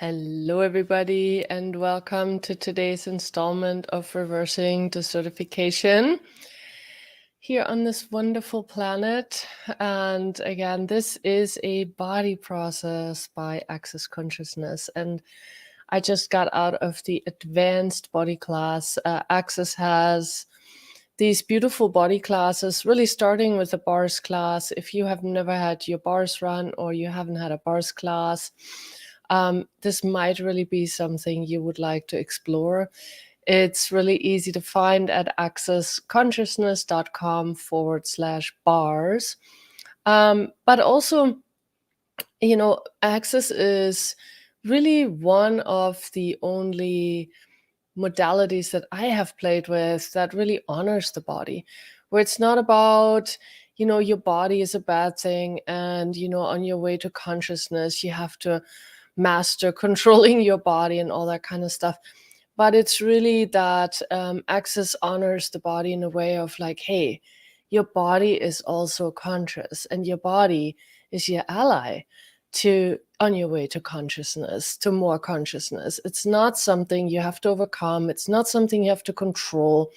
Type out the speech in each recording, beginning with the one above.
Hello, everybody, and welcome to today's installment of Reversing Desertification here on this wonderful planet. And again, this is a body process by Access Consciousness. And I just got out of the advanced body class. Access has these beautiful body classes, really starting with the bars class. If you have never had your bars run or you haven't had a bars class, this might really be something you would like to explore. It's really easy to find at accessconsciousness.com/bars. But also, Access is really one of the only modalities that I have played with that really honors the body, where it's not about, your body is a bad thing and, on your way to consciousness, you have to master controlling your body and all that kind of stuff. But it's really that Access honors the body in a way of like, hey, your body is also conscious and your body is your ally on your way to consciousness, to more consciousness. It's not something you have to overcome. It's not something you have to control.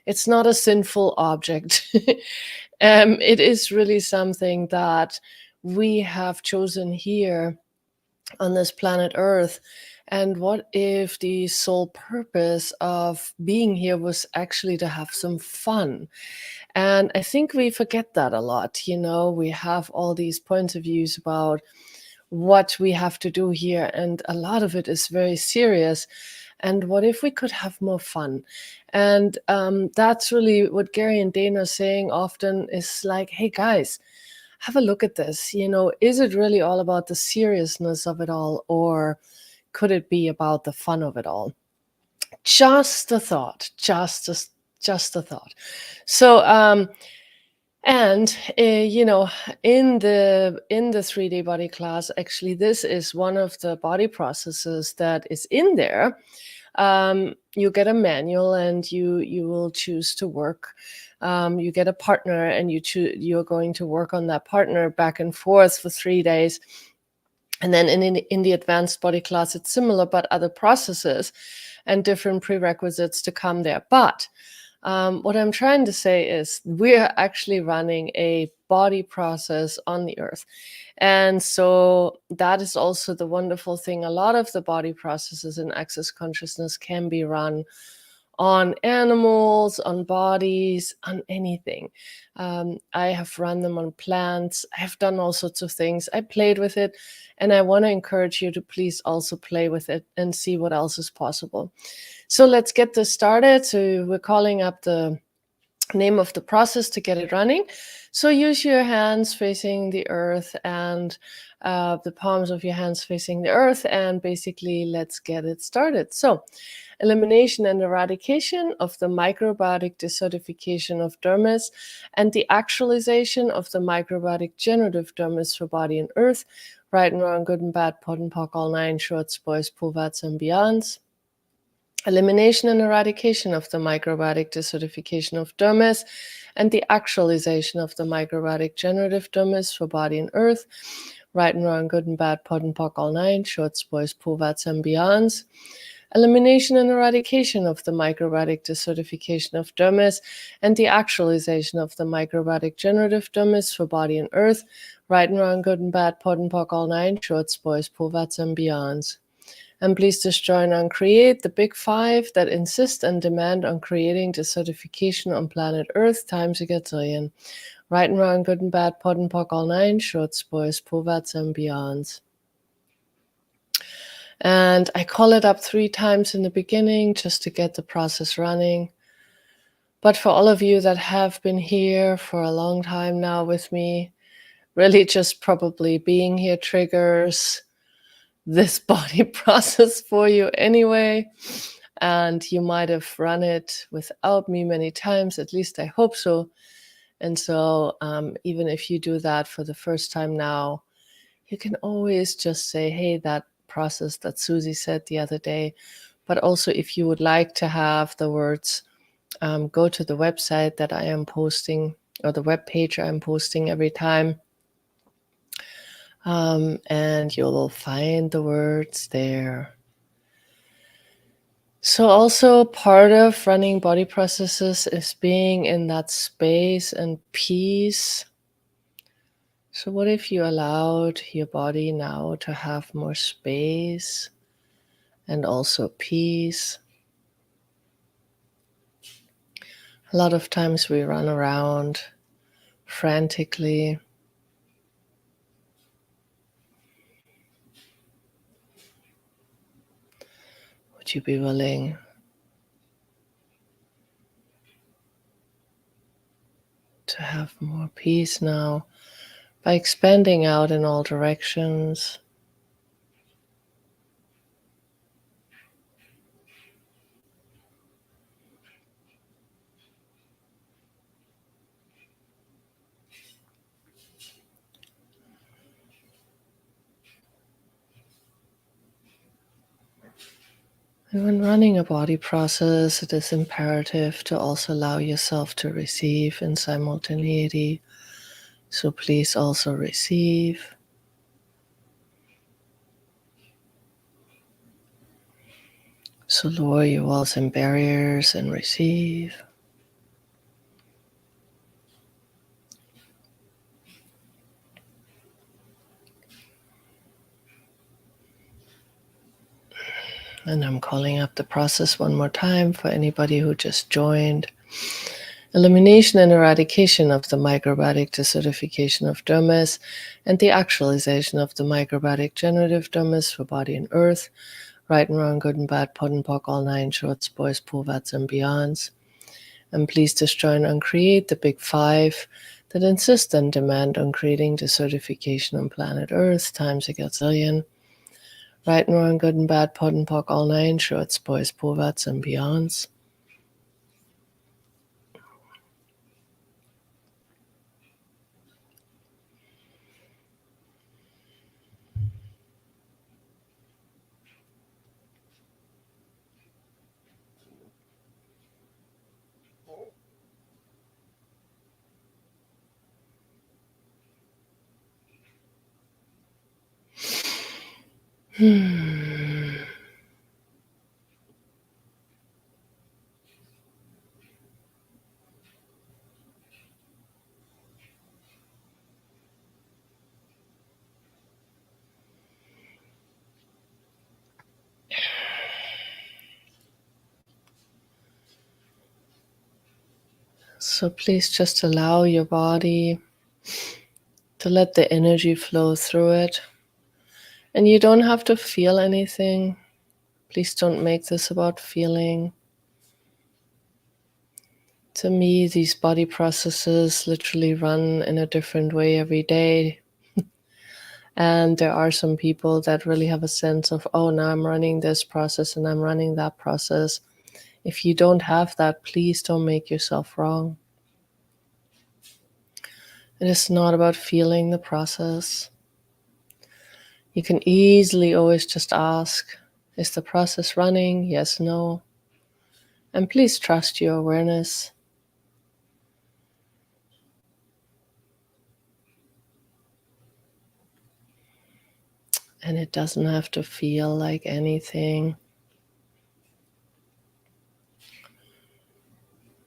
It's not a sinful object. It is really something that we have chosen here on this planet Earth. And what if the sole purpose of being here was actually to have some fun? And I think we forget that a lot. We have all these points of views about what we have to do here, and a lot of it is very serious. And what if we could have more fun? And that's really what Gary and Dana are saying often, is like, hey guys, have a look at this. Is it really all about the seriousness of it all, or could it be about the fun of it all? Just a thought, just a thought. So and in the 3D body class, actually this is one of the body processes that is in there. You get a manual and you will choose to work. You get a partner and you're going to work on that partner back and forth for 3 days. And then in the advanced body class, it's similar, but other processes and different prerequisites to come there. But what I'm trying to say is we're actually running a body process on the earth. And so that is also the wonderful thing. A lot of the body processes in Access Consciousness can be run on animals, on bodies, on anything. I have run them on plants. I have done all sorts of things. I played with it, and I want to encourage you to please also play with it and see what else is possible. So let's get this started. So we're calling up the name of the process to get it running. So use your hands facing the earth and the palms of your hands facing the earth, and basically let's get it started. So elimination and eradication of the microbiotic desertification of dermis and the actualization of the microbiotic generative dermis for body and earth, right and wrong, good and bad, pot and pock, all nine shorts, boys, puvats, and beyonds. Elimination and eradication of the microbiotic desertification of dermis and the actualization of the microbiotic generative dermis for body and earth, right and wrong, good and bad, pot and pock, all nine shorts, boys, puvats, and beyonds. Elimination and eradication of the microbiotic desertification of dermis and the actualization of the microbiotic generative dermis for body and earth, right and wrong, good and bad, pot and pock, all nine shorts, boys, puvats, and beyonds. And please destroy and uncreate the big five that insist and demand on creating desertification on planet Earth times a gazillion. Right and wrong, good and bad, pot and pock, all nine shorts, boys, puvats, and beyonds. And I call it up 3 times in the beginning just to get the process running. But for all of you that have been here for a long time now with me, really just probably being here triggers this body process for you anyway. And you might have run it without me many times, at least I hope so. And so even if you do that for the first time now, you can always just say, hey, that process that Susie said the other day. But also, if you would like to have the words, go to the website that I am posting, or the web page I'm posting every time. And you'll find the words there. So, also part of running body processes is being in that space and peace. So, what if you allowed your body now to have more space and also peace? A lot of times we run around frantically. Would you be willing to have more peace now by expanding out in all directions? And when running a body process, it is imperative to also allow yourself to receive in simultaneity. So please also receive. So lower your walls and barriers and receive. And I'm calling up the process one more time for anybody who just joined. Elimination and eradication of the microbiotic desertification of dermis and the actualization of the microbiotic generative dermis for body and earth, right and wrong, good and bad, pot and pock, all nine shorts, boys, puvats, and beyonds. And please destroy and uncreate the big five that insist and demand on creating desertification on planet Earth times a gazillion. Right and wrong, good and bad, pot and pock, all nine shorts, boys, puvats, and beyonds. So please just allow your body to let the energy flow through it. And you don't have to feel anything. Please don't make this about feeling. To me, these body processes literally run in a different way every day. And there are some people that really have a sense of, oh, now I'm running this process and I'm running that process. If you don't have that, please don't make yourself wrong. It is not about feeling the process. You can easily always just ask, is the process running? Yes, no. And please trust your awareness. And it doesn't have to feel like anything.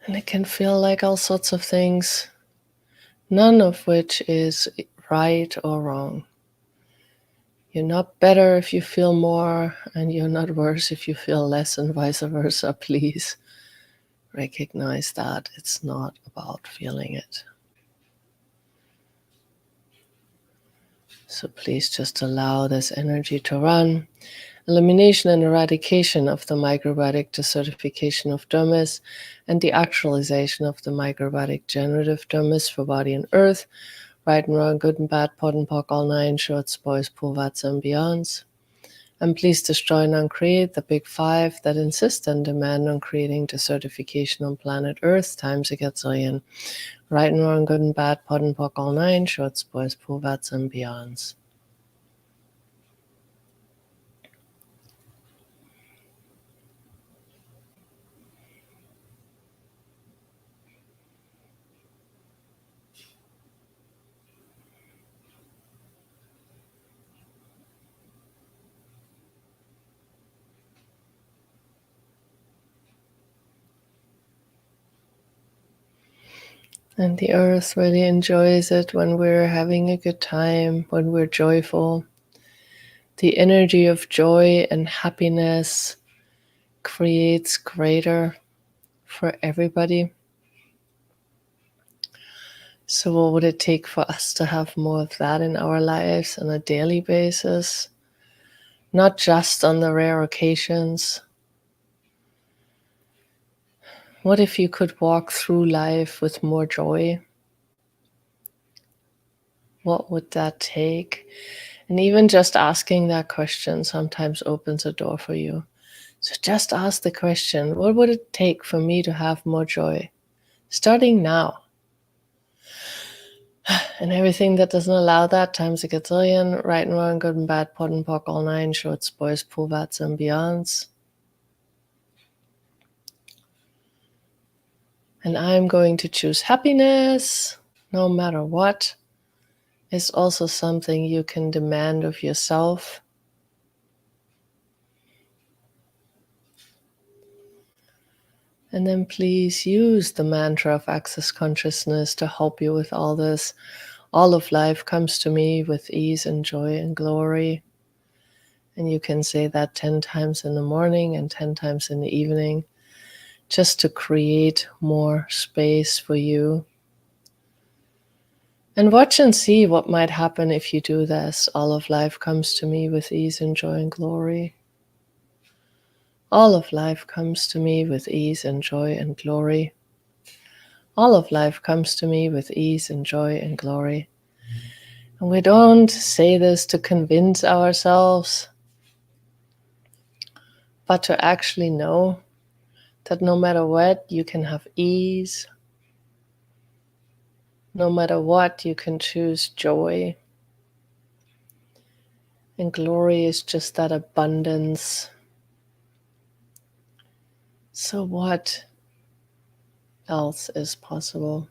And it can feel like all sorts of things, none of which is right or wrong. You're not better if you feel more, and you're not worse if you feel less, and vice versa. Please recognize that it's not about feeling it. So please just allow this energy to run. Elimination and eradication of the microbiotic desertification of dermis and the actualization of the microbiotic generative dermis for body and earth, right and wrong, good and bad, pot and pock, all nine shorts, boys, puvats, and beyonds. And please destroy and uncreate the big five that insist and demand on creating desertification on planet Earth times a gazillion. Right and wrong, good and bad, pot and pock, all nine shorts, boys, puvats, and beyonds. And the earth really enjoys it when we're having a good time, when we're joyful. The energy of joy and happiness creates greater for everybody. So, what would it take for us to have more of that in our lives on a daily basis? Not just on the rare occasions. What if you could walk through life with more joy? What would that take? And even just asking that question sometimes opens a door for you. So just ask the question, what would it take for me to have more joy? Starting now. And everything that doesn't allow that times a gazillion, right and wrong, good and bad, pot and pock, all nine, shorts, boys, pool, vats, and beyonds. And I'm going to choose happiness, no matter what, is also something you can demand of yourself. And then please use the mantra of access consciousness to help you with all this. All of life comes to me with ease and joy and glory. And you can say that 10 times in the morning and 10 times in the evening, just to create more space for you. And watch and see what might happen if you do this. All of life comes to me with ease and joy and glory. All of life comes to me with ease and joy and glory. All of life comes to me with ease and joy and glory. And we don't say this to convince ourselves, but to actually know that no matter what, you can have ease. No matter what, you can choose joy. And glory is just that abundance. So what else is possible?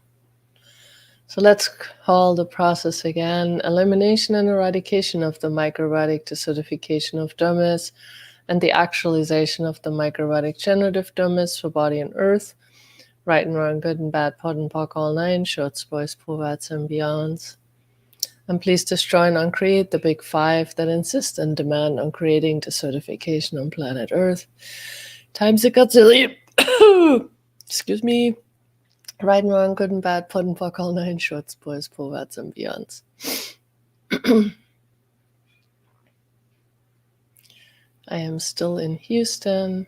So let's call the process again: elimination and eradication of the microbiotic desertification of dermis, and the actualization of the microbiotic generative dermis for body and earth, right and wrong, good and bad, pot and pock, all nine, shorts, boys, pool, vats, and beyonds. And please destroy and uncreate the big five that insist and demand on creating desertification on planet Earth. Times a gazillion. Excuse me. Right and wrong, good and bad, pot and pock, all nine, shorts, boys, pool, vats, and beyonds. I am still in Houston.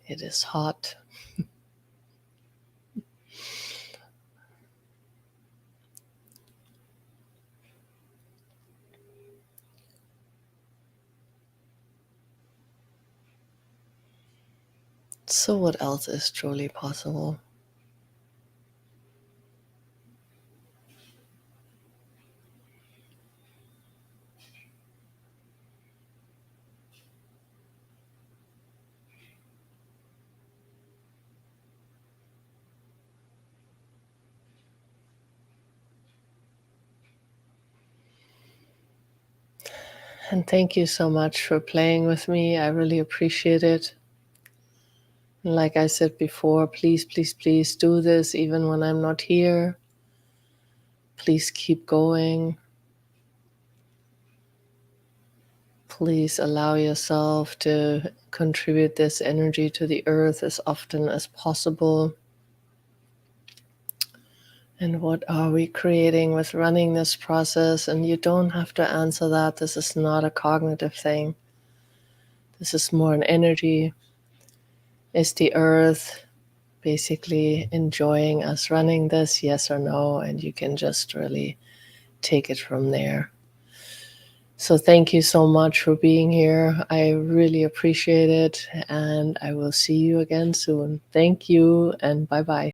It is hot. So what else is truly possible? And thank you so much for playing with me. I really appreciate it. And like I said before, please, please, please do this even when I'm not here. Please keep going. Please allow yourself to contribute this energy to the earth as often as possible. And what are we creating with running this process? And you don't have to answer that. This is not a cognitive thing. This is more an energy. Is the earth basically enjoying us running this, yes or no? And you can just really take it from there. So thank you so much for being here. I really appreciate it. And I will see you again soon. Thank you and bye-bye.